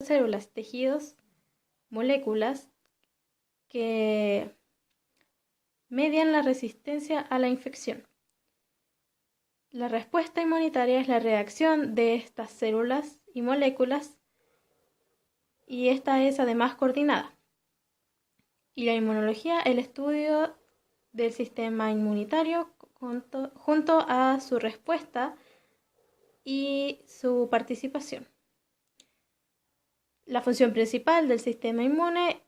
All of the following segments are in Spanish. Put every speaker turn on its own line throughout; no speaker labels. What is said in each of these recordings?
células, tejidos, moléculas que median la resistencia a la infección. La respuesta inmunitaria es la reacción de estas células y moléculas, y esta es además coordinada. Y la inmunología, el estudio del sistema inmunitario junto a su respuesta y su participación. La función principal del sistema inmune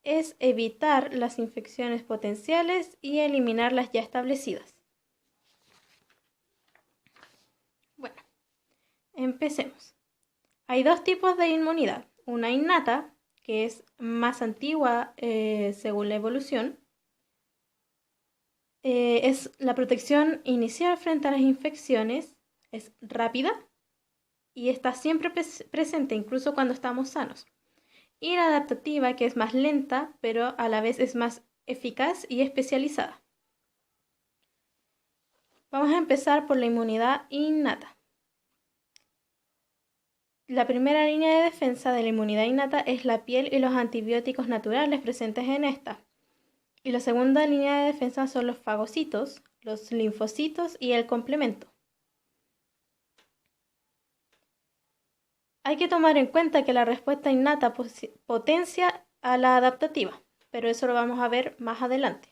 es evitar las infecciones potenciales y eliminar las ya establecidas. Bueno, empecemos. Hay dos tipos de inmunidad. Una innata, que es más antigua según la evolución. Es la protección inicial frente a las infecciones, es rápida y está siempre presente incluso cuando estamos sanos. Y la adaptativa, que es más lenta, pero a la vez es más eficaz y especializada. Vamos a empezar por la inmunidad innata. La primera línea de defensa de la inmunidad innata es la piel y los antibióticos naturales presentes en esta. Y la segunda línea de defensa son los fagocitos, los linfocitos y el complemento. Hay que tomar en cuenta que la respuesta innata potencia a la adaptativa, pero eso lo vamos a ver más adelante.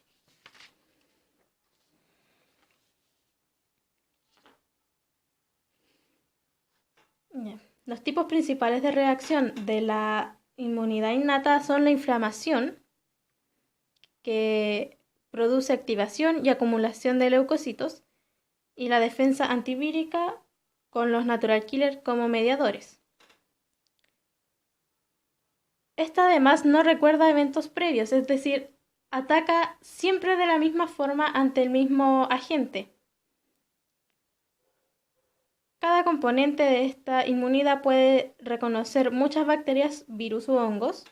Los tipos principales de reacción de la inmunidad innata son la inflamación, que produce activación y acumulación de leucocitos, y la defensa antivírica con los natural killer como mediadores. Esta además no recuerda eventos previos, es decir, ataca siempre de la misma forma ante el mismo agente. Cada componente de esta inmunidad puede reconocer muchas bacterias, virus u hongos,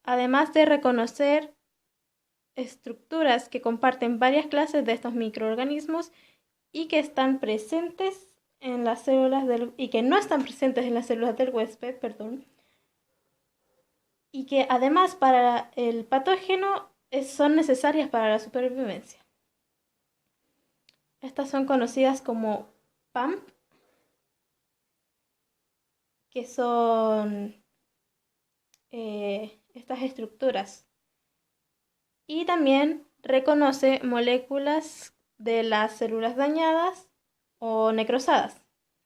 además de reconocer estructuras que comparten varias clases de estos microorganismos y que están presentes en las células y que no están presentes en las células del huésped, y que además para el patógeno son necesarias para la supervivencia. Estas son conocidas como PAMP, que son estas estructuras. Y también reconoce moléculas de las células dañadas o necrosadas,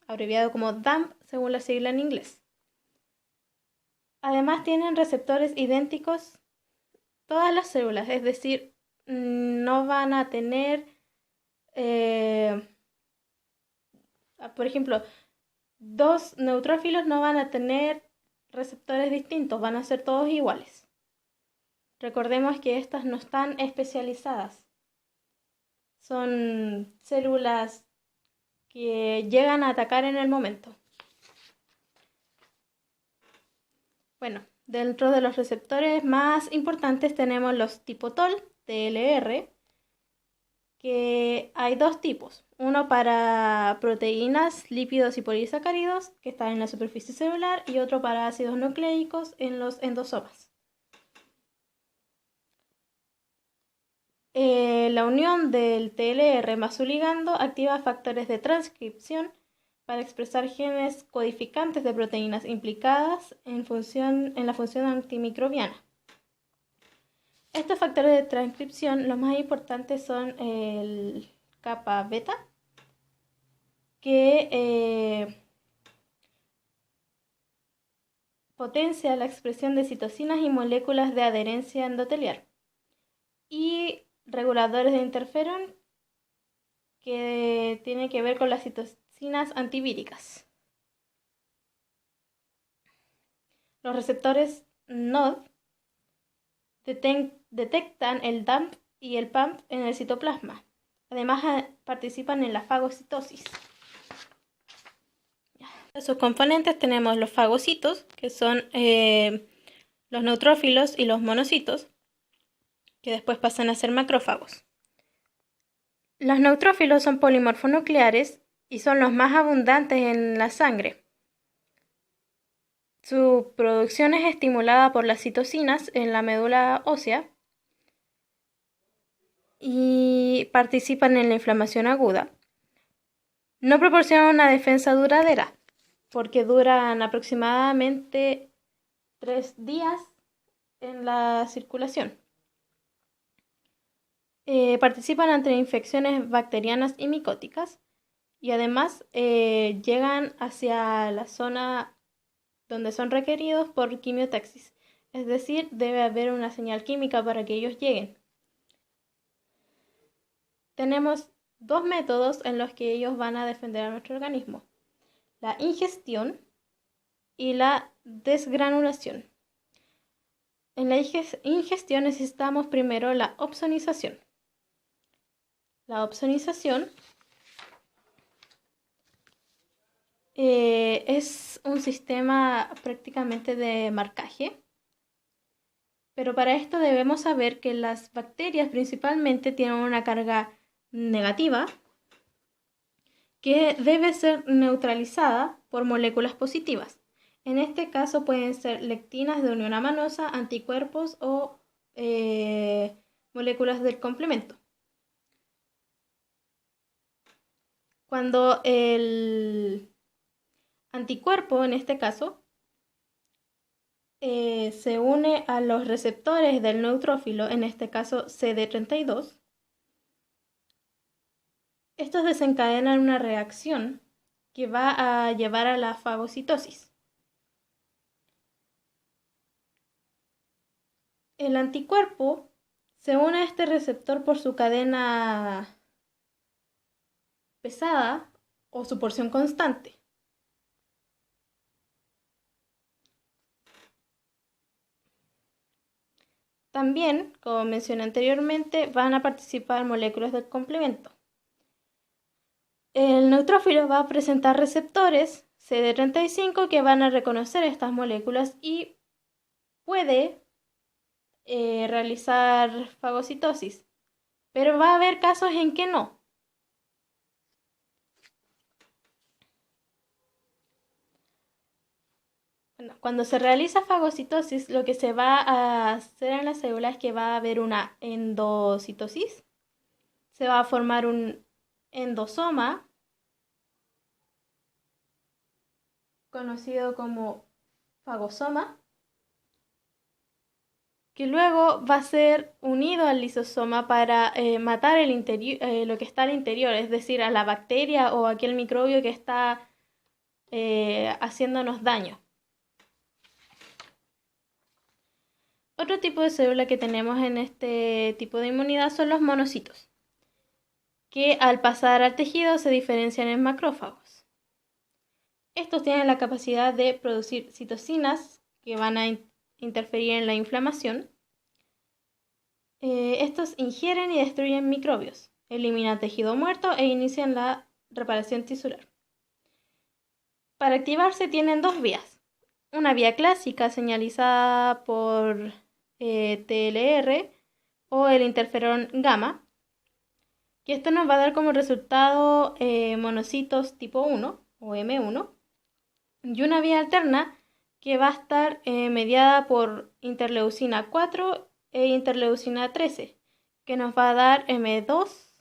abreviado como DAMP según la sigla en inglés. Además tienen receptores idénticos todas las células, es decir, no van a tener, por ejemplo, dos neutrófilos no van a tener receptores distintos, van a ser todos iguales. Recordemos que estas no están especializadas. Son células que llegan a atacar en el momento. Bueno, dentro de los receptores más importantes tenemos los tipo TOL, TLR, que hay dos tipos. Uno para proteínas, lípidos y polisacáridos, que están en la superficie celular, y otro para ácidos nucleicos en los endosomas. La unión del TLR más su ligando activa factores de transcripción para expresar genes codificantes de proteínas implicadas en la función antimicrobiana. Estos factores de transcripción, los más importantes son el kappa beta, que potencia la expresión de citocinas y moléculas de adherencia endotelial, y reguladores de interferón, que tiene que ver con las citocinas antivíricas. Los receptores NOD detectan el DAMP y el PAMP en el citoplasma. Además, participan en la fagocitosis. De sus componentes tenemos los fagocitos, que son los neutrófilos y los monocitos, que después pasan a ser macrófagos. Los neutrófilos son polimorfonucleares y son los más abundantes en la sangre. Su producción es estimulada por las citocinas en la médula ósea y participan en la inflamación aguda. No proporcionan una defensa duradera, porque duran aproximadamente 3 días en la circulación. Participan ante infecciones bacterianas y micóticas y además llegan hacia la zona donde son requeridos por quimiotaxis. Es decir, debe haber una señal química para que ellos lleguen. Tenemos 2 métodos en los que ellos van a defender a nuestro organismo: la ingestión y la desgranulación. En la ingestión necesitamos primero la opsonización. La opsonización es un sistema prácticamente de marcaje, pero para esto debemos saber que las bacterias principalmente tienen una carga negativa que debe ser neutralizada por moléculas positivas. En este caso pueden ser lectinas de unión amanosa, anticuerpos o moléculas del complemento. Cuando el anticuerpo, en este caso, se une a los receptores del neutrófilo, en este caso CD32, estos desencadenan una reacción que va a llevar a la fagocitosis. El anticuerpo se une a este receptor por su cadena pesada o su porción constante. También, como mencioné anteriormente, van a participar moléculas del complemento. El neutrófilo va a presentar receptores CD35 que van a reconocer estas moléculas y puede realizar fagocitosis, pero va a haber casos en que no. Bueno, cuando se realiza fagocitosis, lo que se va a hacer en la célula es que va a haber una endocitosis, se va a formar un endosoma, conocido como fagosoma, que luego va a ser unido al lisosoma para matar lo que está al interior, es decir, a la bacteria o aquel microbio que está haciéndonos daño. Otro tipo de célula que tenemos en este tipo de inmunidad son los monocitos, que al pasar al tejido se diferencian en macrófagos. Estos tienen la capacidad de producir citocinas que van a interferir en la inflamación. Estos ingieren y destruyen microbios, eliminan tejido muerto e inician la reparación tisular. Para activarse tienen 2 vías. Una vía clásica señalizada por TLR o el interferón gamma, que esto nos va a dar como resultado monocitos tipo 1 o M1, y una vía alterna que va a estar mediada por interleucina 4 e interleucina 13, que nos va a dar M2,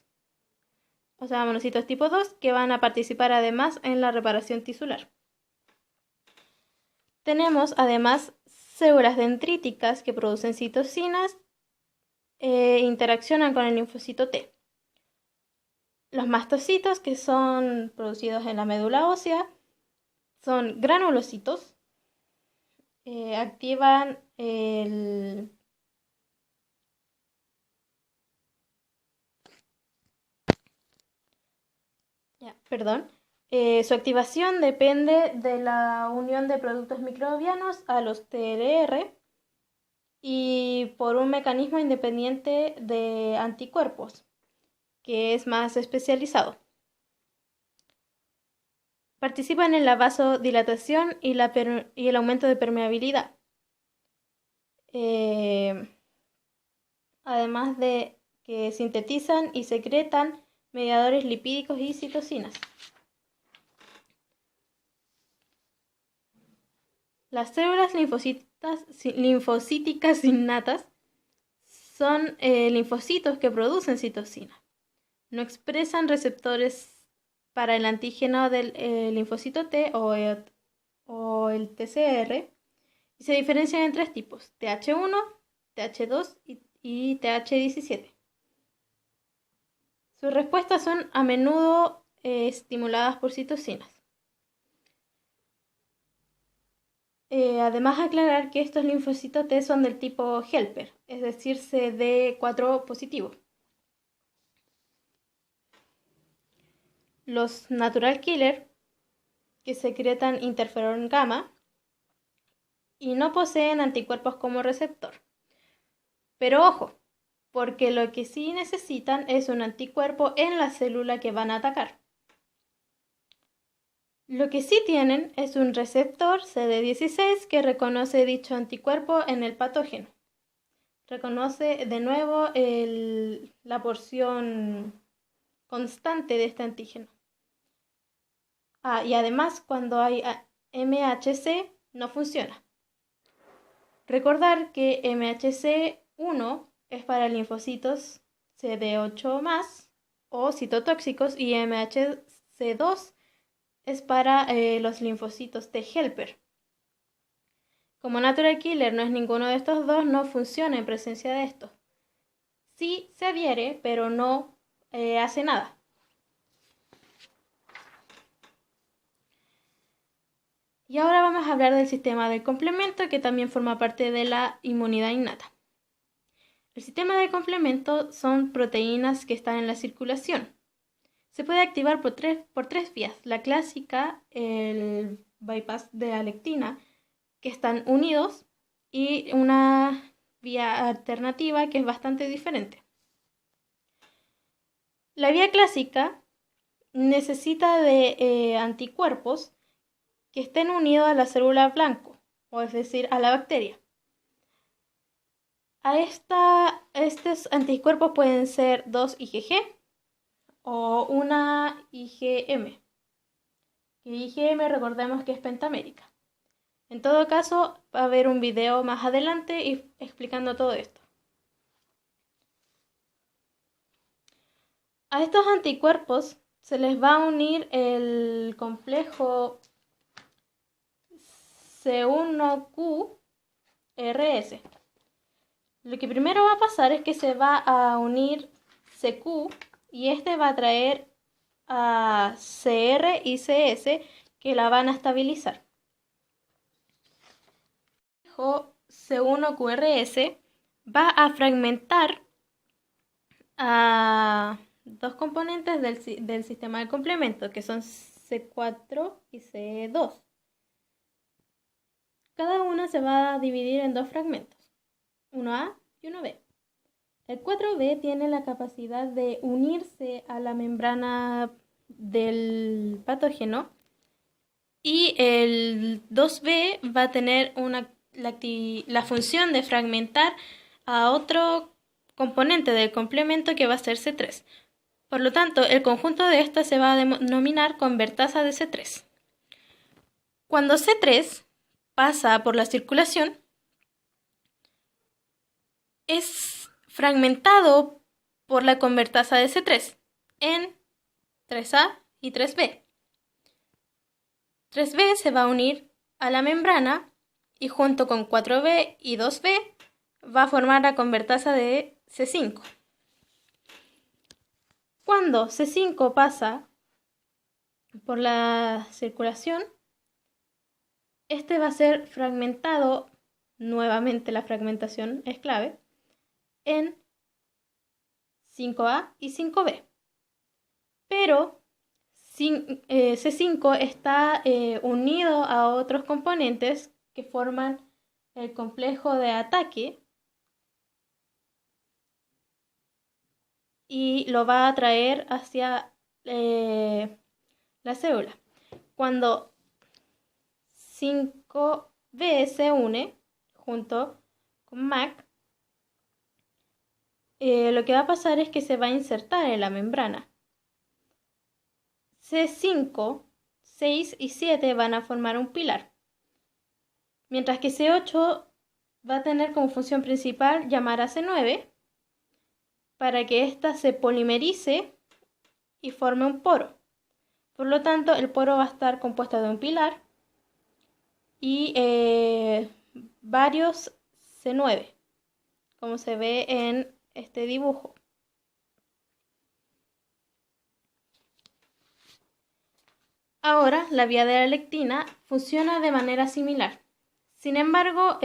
o sea, monocitos tipo 2, que van a participar además en la reparación tisular. Tenemos además células dendríticas que producen citocinas e interaccionan con el linfocito T. Los mastocitos, que son producidos en la médula ósea, son granulocitos, activan su activación depende de la unión de productos microbianos a los TLR y por un mecanismo independiente de anticuerpos, que es más especializado. Participan en la vasodilatación y el aumento de permeabilidad. Además de que sintetizan y secretan mediadores lipídicos y citocinas. Las células linfocíticas innatas son linfocitos que producen citocina. No expresan receptores para el antígeno del linfocito T o el TCR y se diferencian en tres tipos: TH1, TH2 y TH17. Sus respuestas son a menudo estimuladas por citocinas. Además, aclarar que estos linfocitos T son del tipo helper, es decir, CD4 positivo. Los natural killer, que secretan interferón gamma y no poseen anticuerpos como receptor. Pero ojo, porque lo que sí necesitan es un anticuerpo en la célula que van a atacar. Lo que sí tienen es un receptor CD16 que reconoce dicho anticuerpo en el patógeno. Reconoce de nuevo la porción constante de este antígeno. Y además, cuando hay MHC, no funciona. Recordar que MHC1 es para linfocitos CD8+ o citotóxicos y MHC2 es para los linfocitos T helper. Como natural killer no es ninguno de estos dos, no funciona en presencia de estos. Sí se adhiere, pero no hace nada. Y ahora vamos a hablar del sistema de complemento, que también forma parte de la inmunidad innata. El sistema de complemento son proteínas que están en la circulación. Se puede activar por tres vías. La clásica, el bypass de la lectina, que están unidos, y una vía alternativa que es bastante diferente. La vía clásica necesita de anticuerpos que estén unidos a la célula blanco, o es decir, a la bacteria. Estos anticuerpos pueden ser 2 IgG o una IgM. Y IgM recordemos que es pentamérica. En todo caso, va a haber un video más adelante explicando todo esto. A estos anticuerpos se les va a unir el complejo C1QRS. Lo que primero va a pasar es que se va a unir CQ y este va a traer a CR y CS que la van a estabilizar. El C1QRS va a fragmentar a dos componentes del sistema de complemento, que son C4 y C2. Cada una se va a dividir en dos fragmentos, uno A y uno B. El 4B tiene la capacidad de unirse a la membrana del patógeno y el 2B va a tener la función de fragmentar a otro componente del complemento que va a ser C3. Por lo tanto, el conjunto de estas se va a denominar convertasa de C3. Cuando C3 pasa por la circulación, es fragmentado por la convertasa de C3 en 3A y 3B. 3B se va a unir a la membrana y junto con 4B y 2B va a formar la convertasa de C5. Cuando C5 pasa por la circulación, este va a ser fragmentado, nuevamente la fragmentación es clave, en 5A y 5B. Pero C5 está unido a otros componentes que forman el complejo de ataque y lo va a atraer hacia la célula. Cuando 5B se une junto con MAC, lo que va a pasar es que se va a insertar en la membrana. C5, 6 y 7 van a formar un pilar. mientras que C8 va a tener como función principal llamar a C9 para que ésta se polimerice y forme un poro. Por lo tanto, el poro va a estar compuesto de un pilar y varios C9, como se ve en este dibujo. Ahora, la vía de la lectina funciona de manera similar. Sin embargo,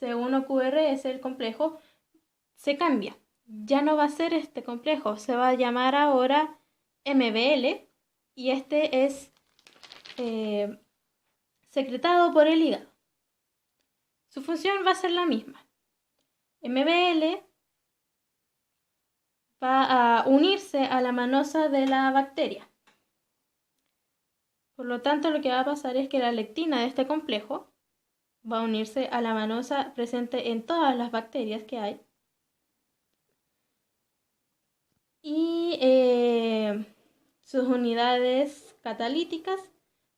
C1QR, el complejo, se cambia. Ya no va a ser este complejo, se va a llamar ahora MBL y este es secretado por el hígado. Su función va a ser la misma. MBL va a unirse a la manosa de la bacteria. Por lo tanto, lo que va a pasar es que la lectina de este complejo va a unirse a la manosa presente en todas las bacterias que hay. Y sus unidades catalíticas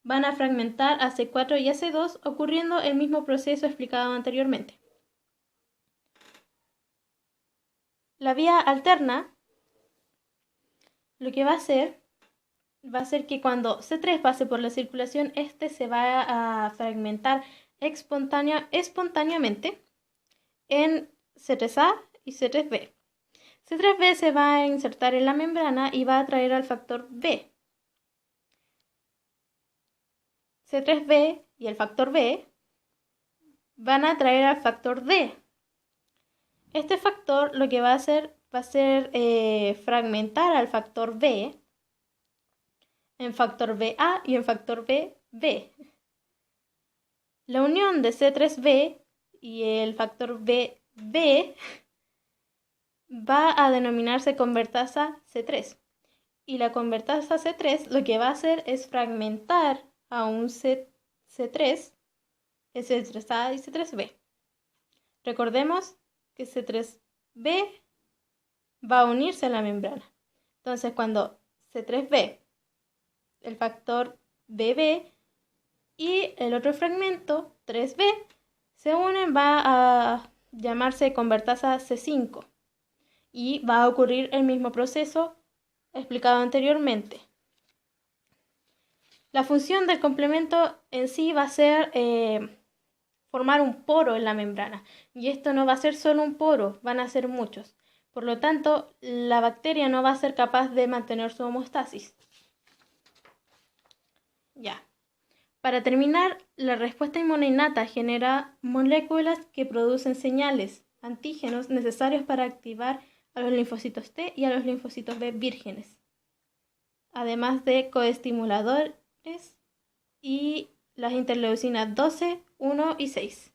van a fragmentar a C4 y a C2, ocurriendo el mismo proceso explicado anteriormente. La vía alterna lo que va a hacer que cuando C3 pase por la circulación, este se va a fragmentar espontáneamente en C3A y C3B. C3B se va a insertar en la membrana y va a atraer al factor B. C3B y el factor B van a atraer al factor D. Este factor lo que va a hacer fragmentar al factor B en factor BA y en factor BB. La unión de C3B y el factor BB va a denominarse convertasa C3. Y la convertasa C3 lo que va a hacer es fragmentar a un C3, C3A y C3B. Recordemos que C3B va a unirse a la membrana. Entonces, cuando C3B, el factor BB y el otro fragmento, 3B, se unen, va a llamarse convertasa C5 y va a ocurrir el mismo proceso explicado anteriormente. La función del complemento en sí va a ser formar un poro en la membrana, y esto no va a ser solo un poro, van a ser muchos. Por lo tanto, la bacteria no va a ser capaz de mantener su homeostasis. Ya. Para terminar, la respuesta inmune innata genera moléculas que producen señales, antígenos necesarios para activar a los linfocitos T y a los linfocitos B vírgenes, además de coestimuladores y las interleucinas 12, 1 y 6.